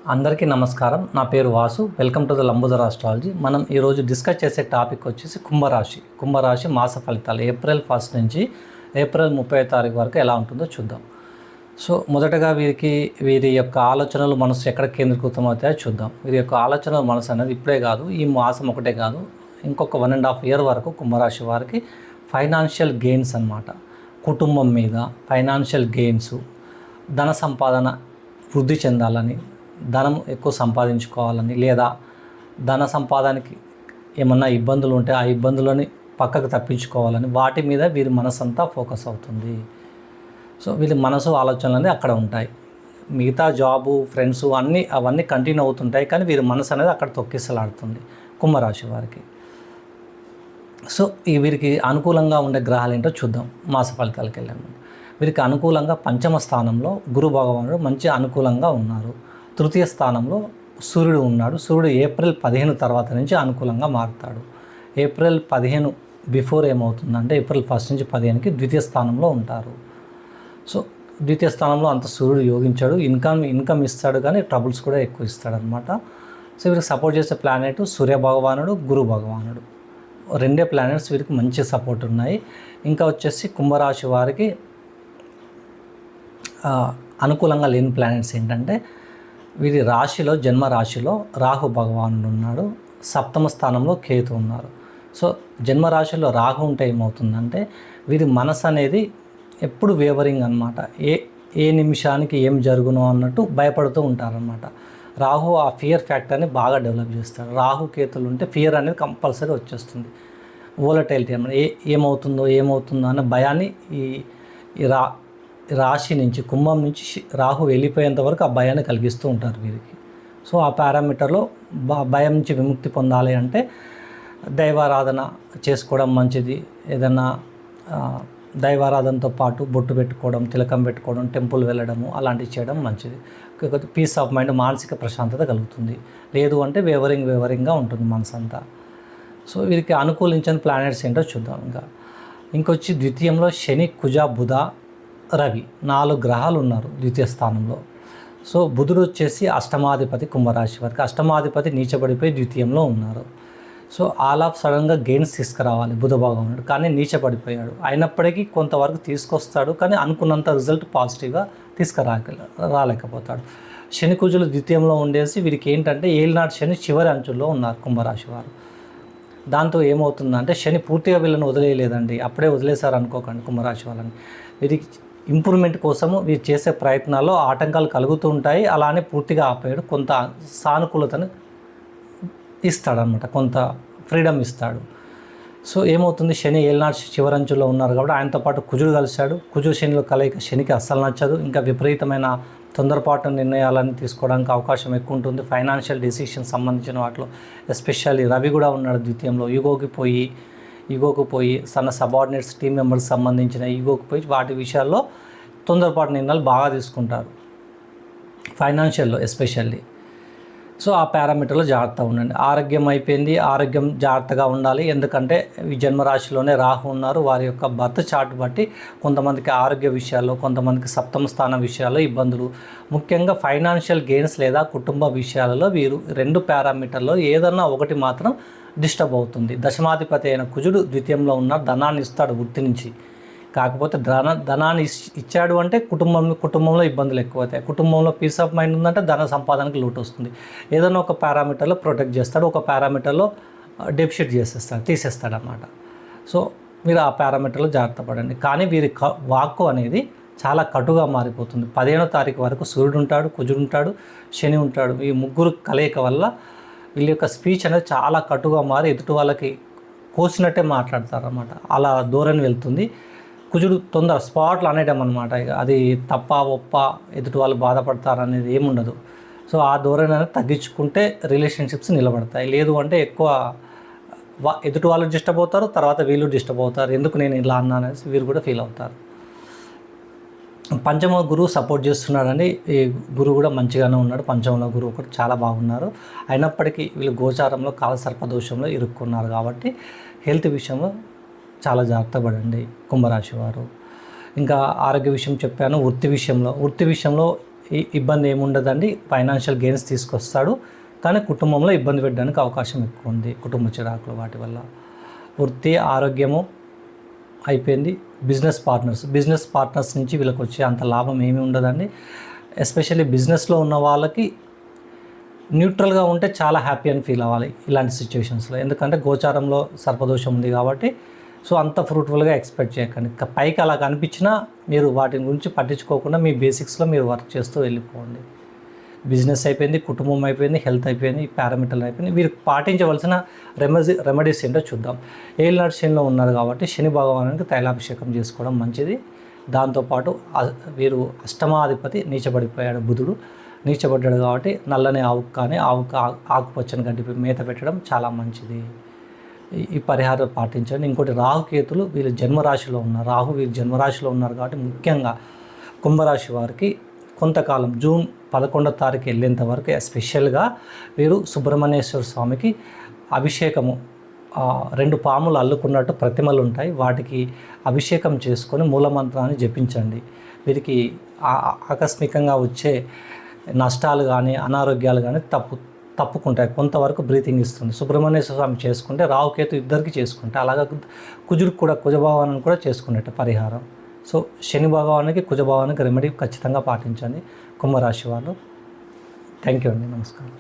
అందరికీ నమస్కారం. నా పేరు Vasu. Welcome to the Lambodar astrology. మనం ఈరోజు డిస్కస్ చేసే టాపిక్ వచ్చేసి కుంభరాశి మాస ఫలితాలు ఏప్రిల్ 1 నుంచి ఏప్రిల్ 30 తారీఖు వరకు ఎలా ఉంటుందో చూద్దాం. సో మొదటగా వీరి యొక్క ఆలోచనలు మనసు ఎక్కడ కేంద్రీకృతం అవుతాయో చూద్దాం. వీరి యొక్క ఆలోచనలు మనసు అనేది ఇప్పుడే కాదు, ఈ మాసం ఒకటే కాదు, ఇంకొక 1.5 year వరకు కుంభరాశి వారికి ఫైనాన్షియల్ గెయిన్స్ అన్నమాట. కుటుంబం మీద ఫైనాన్షియల్ గెయిన్స్, ధన సంపాదన వృద్ధి చెందాలని, ధనం ఎక్కువ సంపాదించుకోవాలని, లేదా ధన సంపాదనకి ఏమన్నా ఇబ్బందులు ఉంటే ఆ ఇబ్బందులని పక్కకు తప్పించుకోవాలని, వాటి మీద వీరి మనసు అంతా ఫోకస్ అవుతుంది. సో వీరి మనసు ఆలోచనలు అక్కడ ఉంటాయి. మిగతా జాబు, ఫ్రెండ్స్ అవన్నీ కంటిన్యూ అవుతుంటాయి, కానీ వీరి మనసు అనేది అక్కడ తొక్కిసలాడుతుంది కుంభరాశి వారికి. సో వీరికి అనుకూలంగా ఉండే గ్రహాలు ఏంటో చూద్దాం. మాస ఫలితాలకు వెళ్ళాము. వీరికి అనుకూలంగా పంచమ స్థానంలో గురు భగవానుడు మంచి అనుకూలంగా ఉన్నారు. తృతీయ స్థానంలో సూర్యుడు ఉన్నాడు. సూర్యుడు ఏప్రిల్ 15 తర్వాత నుంచి అనుకూలంగా మారుతాడు. ఏప్రిల్ 15 బిఫోర్ ఏమవుతుందంటే ఏప్రిల్ 1 నుంచి 15కి ద్వితీయ స్థానంలో ఉంటారు. సో ద్వితీయ స్థానంలో అంత సూర్యుడు యోగించాడు. ఇన్కమ్ ఇస్తాడు, కానీ ట్రబుల్స్ కూడా ఎక్కువ ఇస్తాడనమాట. సో వీరికి సపోర్ట్ చేసే ప్లానెట్ సూర్య భగవానుడు, గురు భగవానుడు, రెండే ప్లానెట్స్ వీరికి మంచి సపోర్ట్ ఉన్నాయి. ఇంకా వచ్చేసి కుంభరాశి వారికి అనుకూలంగా లేని ప్లానెట్స్ ఏంటంటే, వీరి రాశిలో జన్మ రాశిలో రాహు భగవానుడు ఉన్నాడు. సప్తమ స్థానంలో కేతు ఉన్నారు. సో జన్మరాశిలో రాహు ఉంటే ఏమవుతుందంటే, వీరి మనసు అనేది ఎప్పుడు వేవరింగ్ అనమాట. ఏ నిమిషానికి ఏం జరుగునో అన్నట్టు భయపడుతూ ఉంటారనమాట. రాహు ఆ ఫియర్ ఫ్యాక్టర్ని బాగా డెవలప్ చేస్తాడు. రాహు కేతులు ఉంటే ఫియర్ అనేది కంపల్సరీ వచ్చేస్తుంది. వోలటైలిటీ అన్నమాట. ఏమవుతుందో అన్న భయాన్ని ఈ రాశి నుంచి, కుంభం నుంచి రాహు వెళ్ళిపోయేంత వరకు ఆ భయాన్ని కలిగిస్తూ ఉంటారు వీరికి. సో ఆ పారామీటర్లో భయం నుంచి విముక్తి పొందాలి అంటే దైవారాధన చేసుకోవడం మంచిది. ఏదైనా దైవారాధనతో పాటు బొట్టు పెట్టుకోవడం, తిలకం పెట్టుకోవడం, టెంపుల్ వెళ్ళడము అలాంటివి చేయడం మంచిది. పీస్ ఆఫ్ మైండ్, మానసిక ప్రశాంతత కలుగుతుంది. లేదు అంటే వేవరింగ్గా ఉంటుంది మనసు అంతా. సో వీరికి అనుకూలించని ప్లానెట్స్ ఏంటో చూద్దాం. ఇంకొచ్చి ద్వితీయంలో శని, కుజ, బుధ, రవి 4 గ్రహాలు ఉన్నారు ద్వితీయ స్థానంలో. సో బుధుడు వచ్చేసి అష్టమాధిపతి కుంభరాశి వారికి. అష్టమాధిపతి నీచబడిపోయి ద్వితీయంలో ఉన్నారు. సో ఆల్ ఆఫ్ సడన్గా గెయిన్స్ తీసుకురావాలి బుధ భగవానుడు, కానీ నీచబడిపోయాడు. అయినప్పటికీ కొంతవరకు తీసుకొస్తాడు, కానీ అనుకున్నంత రిజల్ట్ పాజిటివ్గా రాలేకపోతాడు. శని కుజులు ద్వితీయంలో ఉండేసి వీరికి ఏంటంటే ఏలినాడు శని చివరి అంచుల్లో ఉన్నారు కుంభరాశి వారు. దాంతో ఏమవుతుందంటే శని పూర్తిగా వీళ్ళని వదిలేయలేదండి. అప్పుడే వదిలేశారు అనుకోకండి కుంభరాశి వాళ్ళని. వీరికి ఇంప్రూవ్మెంట్ కోసము వీరు చేసే ప్రయత్నాల్లో ఆటంకాలు కలుగుతూ ఉంటాయి. అలానే పూర్తిగా ఆపేయడు, కొంత సానుకూలతను ఇస్తాడనమాట, కొంత ఫ్రీడమ్ ఇస్తాడు. సో ఏమవుతుంది, శని ఏలినాడు చివరంచులో ఉన్నారు కాబట్టి ఆయనతో పాటు కుజుడు కలిశాడు. కుజు శనిలో కలయిక శనికి అస్సలు నచ్చదు. ఇంకా విపరీతమైన తొందరపాటు నిర్ణయాలను తీసుకోవడానికి అవకాశం ఎక్కువ ఉంటుంది. ఫైనాన్షియల్ డెసిషన్స్ సంబంధించిన వాటిలో ఎస్పెషల్లీ రవి కూడా ఉన్నాడు ద్వితీయంలో. ఈగోకు పోయి తన సబార్డినేట్స్, టీమ్ మెంబర్స్ సంబంధించిన ఈగోకు పోయి వాటి విషయాల్లో తొందరపాటు నిర్ణయాలు బాగా తీసుకుంటారు, ఫైనాన్షియల్లో ఎస్పెషల్లీ. సో ఆ పారామీటర్లో జాగ్రత్తగా ఉండండి. ఆరోగ్యం అయిపోయింది, ఆరోగ్యం జాగ్రత్తగా ఉండాలి. ఎందుకంటే ఈ జన్మరాశిలోనే రాహు ఉన్నారు. వారి యొక్క బర్త్ చార్ట్ బట్టి కొంతమందికి ఆరోగ్య విషయాల్లో, కొంతమందికి సప్తమ స్థాన విషయాల్లో ఇబ్బందులు, ముఖ్యంగా ఫైనాన్షియల్ గెయిన్స్ లేదా కుటుంబ విషయాలలో వీరు 2 పారామీటర్లో ఏదన్నా ఒకటి మాత్రం డిస్టర్బ్ అవుతుంది. దశమాధిపతి అయిన కుజుడు ద్వితీయంలో ఉన్నారు. ధనాన్ని ఇస్తాడు వృత్తి నుంచి, కాకపోతే ధనాన్ని ఇచ్చాడు అంటే కుటుంబంలో ఇబ్బందులు ఎక్కువ అవుతాయి. కుటుంబంలో పీస్ ఆఫ్ మైండ్ ఉందంటే ధన సంపాదనకు లోటు వస్తుంది. ఏదైనా ఒక పారామీటర్లో ప్రొటెక్ట్ చేస్తాడు, ఒక పారామీటర్లో డెఫిసిట్ తీసేస్తాడు అన్నమాట. సో మీరు ఆ పారామీటర్లో జాగ్రత్త పడండి. కానీ వీరి వాక్కు అనేది చాలా కటుగా మారిపోతుంది. 15వ తారీఖు వరకు సూర్యుడు ఉంటాడు, కుజుడు ఉంటాడు, శని ఉంటాడు. ఈ ముగ్గురు కలయిక వల్ల వీళ్ళ యొక్క స్పీచ్ అనేది చాలా కటుగా మారి ఎదుటి వాళ్ళకి కోసినట్టే మాట్లాడతారన్నమాట. అలా ధోరణి వెళ్తుంది. కుజుడు తొందర స్పాట్లు అనేయడం అనమాట. అది తప్ప ఒప్ప ఎదుటి వాళ్ళు బాధపడతారు అనేది ఏముండదు. సో ఆ ధోరణి అనేది తగ్గించుకుంటే రిలేషన్షిప్స్ నిలబడతాయి. లేదు అంటే ఎక్కువ ఎదుటి వాళ్ళు డిస్టర్బ్ అవుతారు, తర్వాత వీళ్ళు డిస్టర్బ్ అవుతారు. ఎందుకు నేను ఇలా అన్నా అనేసి వీరు కూడా ఫీల్ అవుతారు. పంచమ గురువు సపోర్ట్ చేస్తున్నాడండి. ఈ గురువు కూడా మంచిగానే ఉన్నాడు. పంచమంలో గురువు కూడా చాలా బాగున్నారు. అయినప్పటికీ వీళ్ళు గోచారంలో కాలసర్పదోషంలో ఇరుక్కున్నారు కాబట్టి హెల్త్ విషయంలో చాలా జాగ్రత్త పడండి కుంభరాశి వారు. ఇంకా ఆరోగ్య విషయం చెప్పాను. వృత్తి విషయంలో ఇబ్బంది ఏముండదండి. ఫైనాన్షియల్ గెయిన్స్ తీసుకొస్తాడు, కానీ కుటుంబంలో ఇబ్బంది పెట్టడానికి అవకాశం ఎక్కువ ఉంది. కుటుంబ చిరాకులు వాటి వల్ల. వృత్తి, ఆరోగ్యము అయిపోయింది. బిజినెస్ పార్ట్నర్స్ నుంచి వీళ్ళకి వచ్చే అంత లాభం ఏమీ ఉండదండి. ఎస్పెషల్లీ బిజినెస్లో ఉన్న వాళ్ళకి న్యూట్రల్గా ఉంటే చాలా హ్యాపీ అని ఫీల్ అవ్వాలి ఇలాంటి సిచ్యువేషన్స్లో. ఎందుకంటే గోచారంలో సర్పదోషం ఉంది కాబట్టి సో అంత ఫ్రూట్ఫుల్గా ఎక్స్పెక్ట్ చేయకండి. పైకి అలా కనిపించినా మీరు వాటి గురించి పట్టించుకోకుండా మీ బేసిక్స్లో మీరు వర్క్ చేస్తూ వెళ్ళిపోండి. బిజినెస్ అయిపోయింది, కుటుంబం అయిపోయింది, హెల్త్ అయిపోయింది, పారామిటల్ అయిపోయింది. వీరికి పాటించవలసిన రెమెడీస్ ఏంటో చూద్దాం. ఏలినాటి శనిలో ఉన్నారు కాబట్టి శని భగవానునికి తైలాభిషేకం చేసుకోవడం మంచిది. దాంతోపాటు వీరు అష్టమాధిపతి నీచబడిపోయాడు, బుధుడు నీచబడ్డాడు కాబట్టి నల్లని ఆవుకు కానీ ఆకుపచ్చని గడ్డి మేత పెట్టడం చాలా మంచిది. ఈ పరిహారం పాటించండి. ఇంకోటి రాహుకేతులు వీళ్ళు జన్మరాశిలో ఉన్నారు. వీళ్ళు జన్మరాశిలో ఉన్నారు కాబట్టి ముఖ్యంగా కుంభరాశి వారికి కొంతకాలం జూన్ 11వ తారీఖు వెళ్ళేంత వరకు ఎస్పెషల్గా వీరు సుబ్రహ్మణ్యేశ్వర స్వామికి అభిషేకము 2 పాములు అల్లుకున్నట్టు ప్రతిమలు ఉంటాయి, వాటికి అభిషేకం చేసుకొని మూలమంత్రాన్ని జపించండి. వీరికి ఆకస్మికంగా వచ్చే నష్టాలు కానీ అనారోగ్యాలు కానీ తప్పుకుంటాయి. కొంతవరకు బ్రీతింగ్ ఇస్తుంది. సుబ్రహ్మణ్యేశ్వర స్వామి చేసుకుంటే రాహుకేతు ఇద్దరికి చేసుకుంటే, అలాగే కుజుడికి కూడా కుజభావాన్ని కూడా చేసుకునేట్టు పరిహారం. సో శని భగవానికి కుజభావానికి రెమెడీ ఖచ్చితంగా పాటించండి కుంభరాశి వాళ్ళు. థ్యాంక్ యూ అండి. నమస్కారం.